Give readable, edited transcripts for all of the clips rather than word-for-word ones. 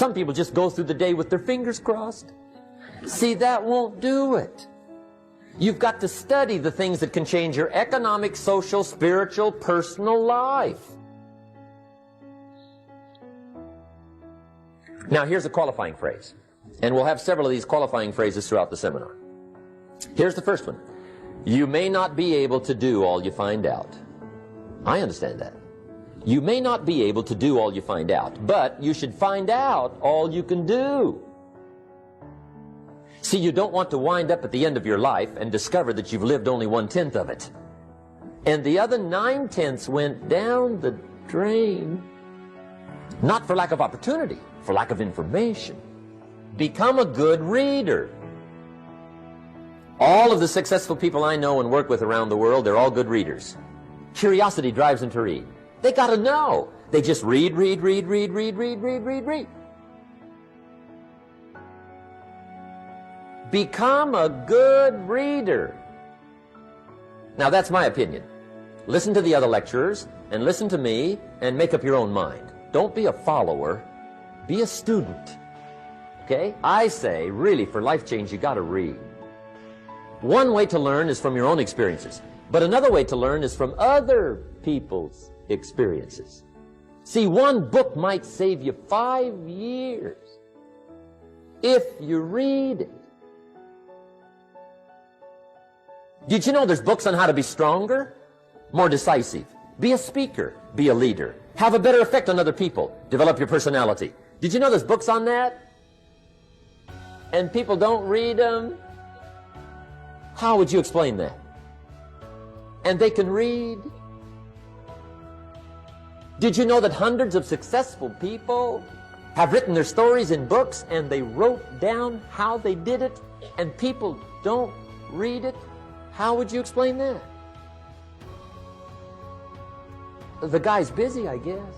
Some people just go through the day with their fingers crossed. See, that won't do it. You've got to study the things that can change your economic, social, spiritual, personal life. Now, here's a qualifying phrase. And we'll have several of these qualifying phrases throughout the seminar. Here's the first one. You may not be able to do all you find out. I understand that. You may not be able to do all you find out, but you should find out all you can do. See, you don't want to wind up at the end of your life and discover that you've lived only 1/10 of it. And the other 9/10 went down the drain. Not for lack of opportunity, for lack of information. Become a good reader. All of the successful people I know and work with around the world, they're all good readers. Curiosity drives them to read. They got to know. They just read. Become a good reader. Now, that's my opinion. Listen to the other lecturers and listen to me and make up your own mind. Don't be a follower. Be a student. Okay? I say, really, for life change, you got to read. One way to learn is from your own experiences, but another way to learn is from other people's experiences. See, one book might save you 5 years if you read it. Did you know there's books on how to be stronger, more decisive, be a speaker, be a leader, have a better effect on other people, develop your personality? Did you know there's books on that? And people don't read them? How would you explain that? And they can read? Did you know that hundreds of successful people have written their stories in books and they wrote down how they did it and people don't read it? How would you explain that? The guy's busy, I guess.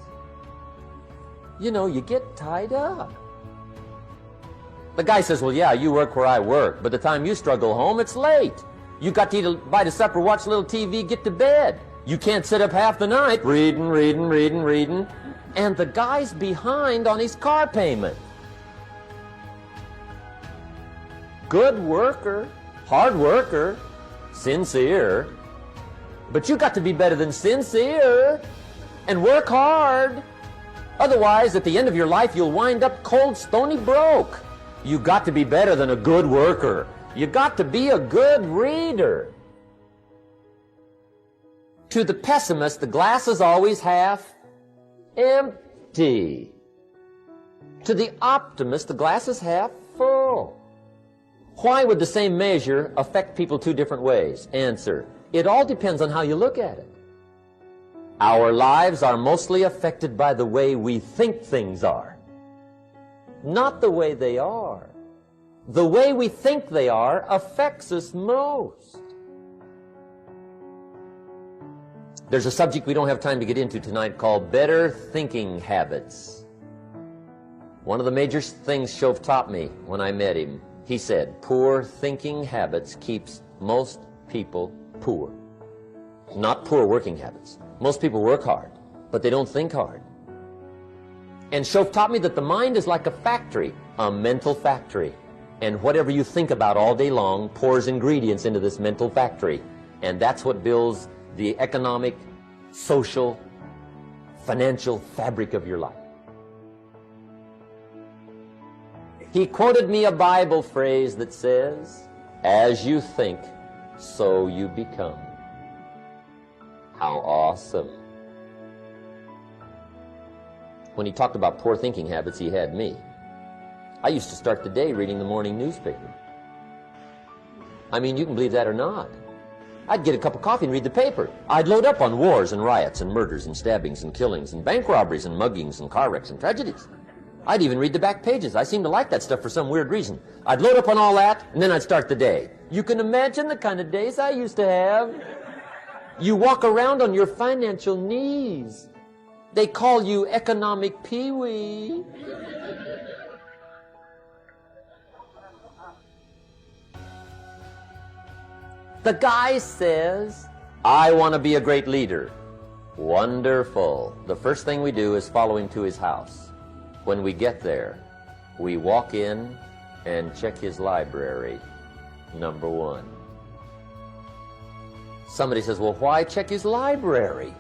You know, you get tied up. The guy says, well, yeah, you work where I work, but the time you struggle home, it's late. You got to eat a bite of supper, watch a little TV, get to bed. You can't sit up half the night reading. And the guy's behind on his car payment. Good worker, hard worker, sincere. But you got to be better than sincere and work hard. Otherwise, at the end of your life, you'll wind up cold, stony broke. You got to be better than a good worker. You got to be a good reader. To the pessimist, the glass is always half empty. To the optimist, the glass is half full. Why would the same measure affect people two different ways? Answer: it all depends on how you look at it. Our lives are mostly affected by the way we think things are, not the way they are. The way we think they are affects us most. There's a subject we don't have time to get into tonight called better thinking habits. One of the major things Shove taught me when I met him, he said, poor thinking habits keeps most people poor. Not poor working habits. Most people work hard, but they don't think hard. And Shove taught me that the mind is like a factory, a mental factory. And whatever you think about all day long pours ingredients into this mental factory. And that's what builds the economic, social, financial fabric of your life. He quoted me a Bible phrase that says, as you think, so you become. How awesome. When he talked about poor thinking habits, he had me. I used to start the day reading the morning newspaper. I mean, you can believe that or not. I'd get a cup of coffee and read the paper. I'd load up on wars and riots and murders and stabbings and killings and bank robberies and muggings and car wrecks and tragedies. I'd even read the back pages. I seem to like that stuff for some weird reason. I'd load up on all that, and then I'd start the day. You can imagine the kind of days I used to have. You walk around on your financial knees. They call you economic peewee. The guy says, I want to be a great leader. Wonderful. The first thing we do is follow him to his house. When we get there, We walk in and check his library, number one. Somebody says, well, why check his library?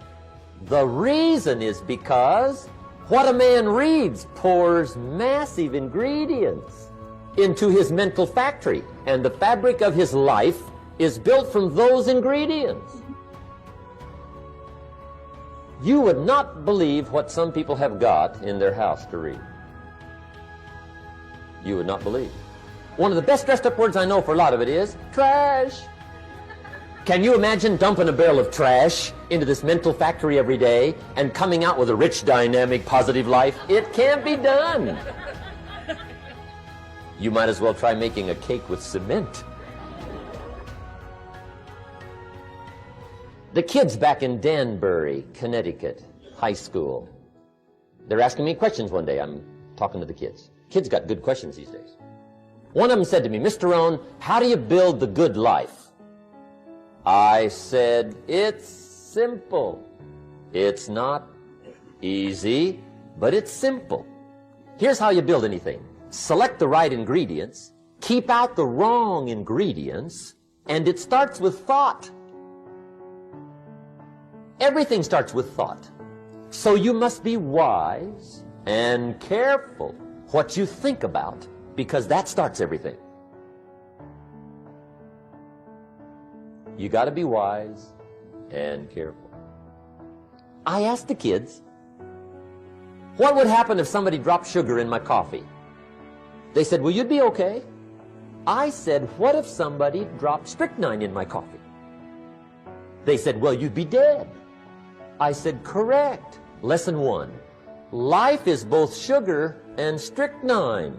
The reason is because what a man reads pours massive ingredients into his mental factory, and the fabric of his life is built from those ingredients. You would not believe what some people have got in their house to read. You would not believe. One of the best dressed up words I know for a lot of it is trash. Can you imagine dumping a barrel of trash into this mental factory every day and coming out with a rich, dynamic, positive life? It can't be done. You might as well try making a cake with cement. The kids back in Danbury, Connecticut, high school, they're asking me questions one day. I'm talking to the kids. Kids got good questions these days. One of them said to me, Mr. Rohn, how do you build the good life? I said, it's simple. It's not easy, but it's simple. Here's how you build anything. Select the right ingredients, keep out the wrong ingredients, and it starts with thought. Everything starts with thought. So you must be wise and careful what you think about, because that starts everything. You got to be wise and careful. I asked the kids, what would happen if somebody dropped sugar in my coffee? They said, well, you'd be okay. I said, what if somebody dropped strychnine in my coffee? They said, well, you'd be dead. I said, correct. Lesson 1. Life is both sugar and strychnine.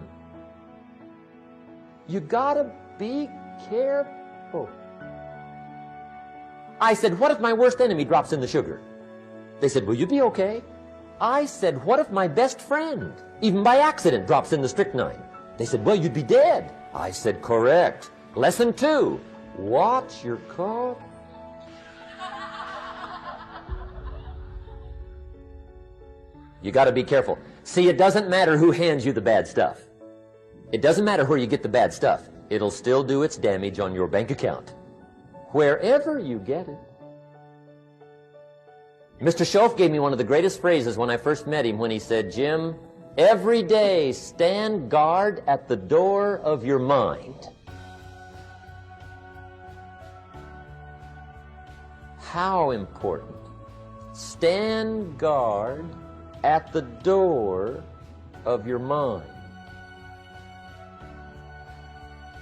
You gotta be careful. I said, what if my worst enemy drops in the sugar? They said, will you be okay? I said, what if my best friend, even by accident, drops in the strychnine? They said, well, you'd be dead. I said, correct. Lesson 2, watch your cough. You got to be careful. See, it doesn't matter who hands you the bad stuff. It doesn't matter where you get the bad stuff. It'll still do its damage on your bank account, wherever you get it. Mr. Schoaf gave me one of the greatest phrases when I first met him when he said, Jim, every day stand guard at the door of your mind. How important. Stand guard at the door of your mind.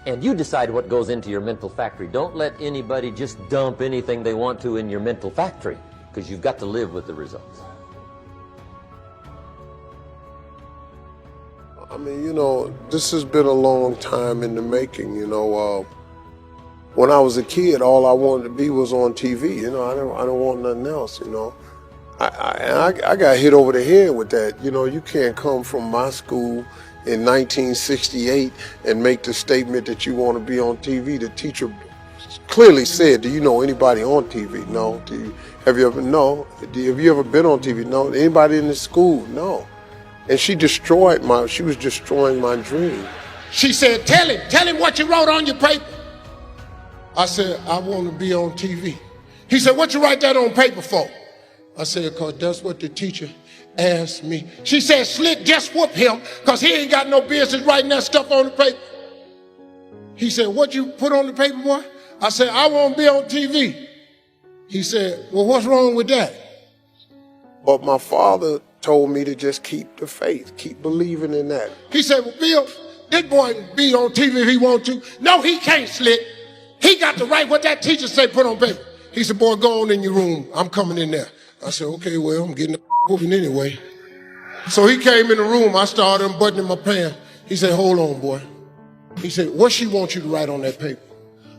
And you decide what goes into your mental factory. Don't let anybody just dump anything they want to in your mental factory, because you've got to live with the results. I mean, you know, this has been a long time in the making. You know, when I was a kid, all I wanted to be was on TV. You know, I don't want nothing else. You know, I got hit over the head with that. You know, you can't come from my school in 1968 and make the statement that you want to be on TV. The teacher clearly said, do you know anybody on TV? No. Have you ever? No. Have you ever been on TV? No. Anybody in the school? No. And she was destroying my dream. She said, tell him what you wrote on your paper. I said, I want to be on TV. He said, what you write that on paper for? I said, because that's what the teacher asked me. She said, Slick, just whoop him, because he ain't got no business writing that stuff on the paper. He said, what you put on the paper, boy? I said, I want to be on TV. He said, well, what's wrong with that? But my father told me to just keep the faith, keep believing in that. He said, well, Bill, this boy can be on TV if he wants to. No, he can't, Slick. He got to write what that teacher said put on paper. He said, boy, go on in your room. I'm coming in there. I said, okay, well, I'm getting the whooping anyway. So he came in the room. I started unbuttoning my pants. He said, hold on, boy. He said, what she wants you to write on that paper?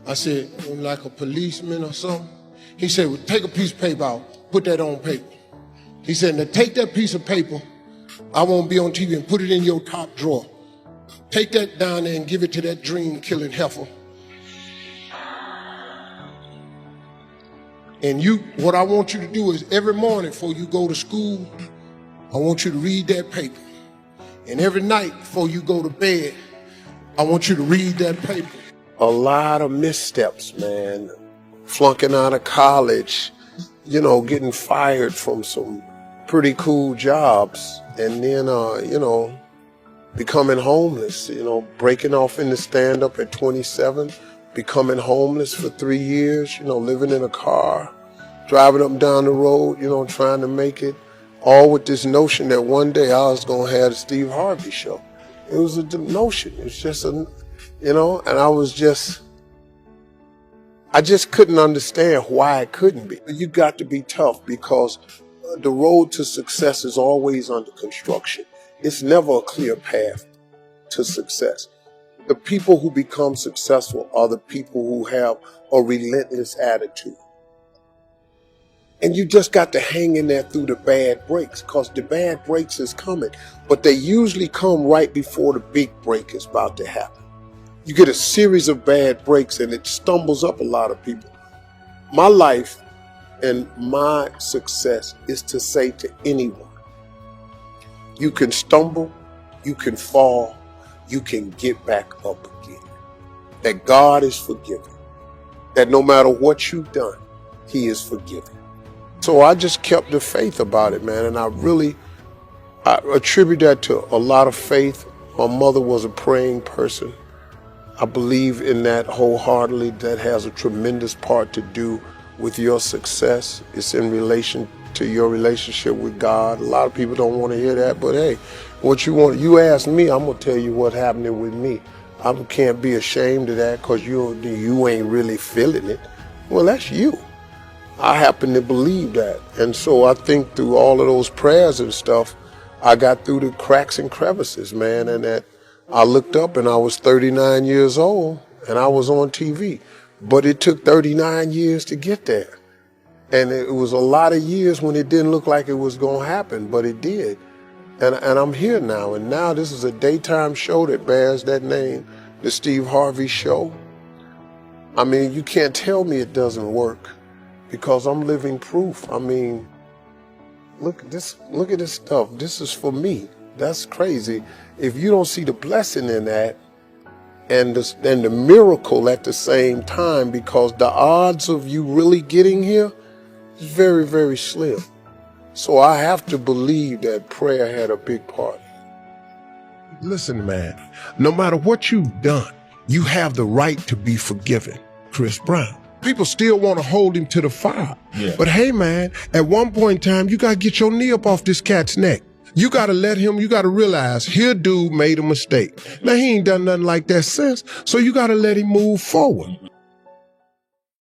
I said, like a policeman or something. He said, well, take a piece of paper out, put that on paper. He said, now take that piece of paper, I won't be on TV, and put it in your top drawer. Take that down there and give it to that dream-killing heifer. And what I want you to do is every morning before you go to school, I want you to read that paper. And every night before you go to bed, I want you to read that paper. A lot of missteps, man. Flunking out of college, you know, getting fired from some pretty cool jobs, and then, you know, becoming homeless, you know, breaking off into stand-up at 27, becoming homeless for 3 years, you know, living in a car, driving up and down the road, you know, trying to make it, all with this notion that one day I was going to have the Steve Harvey show. It was a notion. It was just a, you know, and I just couldn't understand why it couldn't be. You got to be tough, because the road to success is always under construction. It's never a clear path to success. The people who become successful are the people who have a relentless attitude. And you just got to hang in there through the bad breaks, because the bad breaks is coming, but they usually come right before the big break is about to happen. You get a series of bad breaks and it stumbles up a lot of people. My life and my success is to say to anyone, you can stumble, you can fall, you can get back up again. That God is forgiving. That no matter what you've done, He is forgiving. So I just kept the faith about it, man, and I attribute that to a lot of faith. My mother was a praying person. I believe in that wholeheartedly. That has a tremendous part to do with your success. It's in relation to your relationship with God. A lot of people don't want to hear that, but hey, what you want, you ask me, I'm going to tell you what's happening with me. I can't be ashamed of that because you ain't really feeling it. Well, that's you. I happen to believe that. And so I think through all of those prayers and stuff, I got through the cracks and crevices, man, and that I looked up and I was 39 years old and I was on TV. But it took 39 years to get there. And it was a lot of years when it didn't look like it was going to happen, but it did. And I'm here now. And now this is a daytime show that bears that name, the Steve Harvey Show. I mean, you can't tell me it doesn't work, because I'm living proof. I mean, look at this stuff. This is for me. That's crazy. If you don't see the blessing in that and the miracle at the same time, because the odds of you really getting here is very, very slim. So I have to believe that prayer had a big part. Listen, man, no matter what you've done, you have the right to be forgiven. Chris Brown. People still want to hold him to the fire. Yeah. But hey, man, at one point in time, you got to get your knee up off this cat's neck. You got to let him, you got to realize, here dude made a mistake. Now, he ain't done nothing like that since, so you got to let him move forward.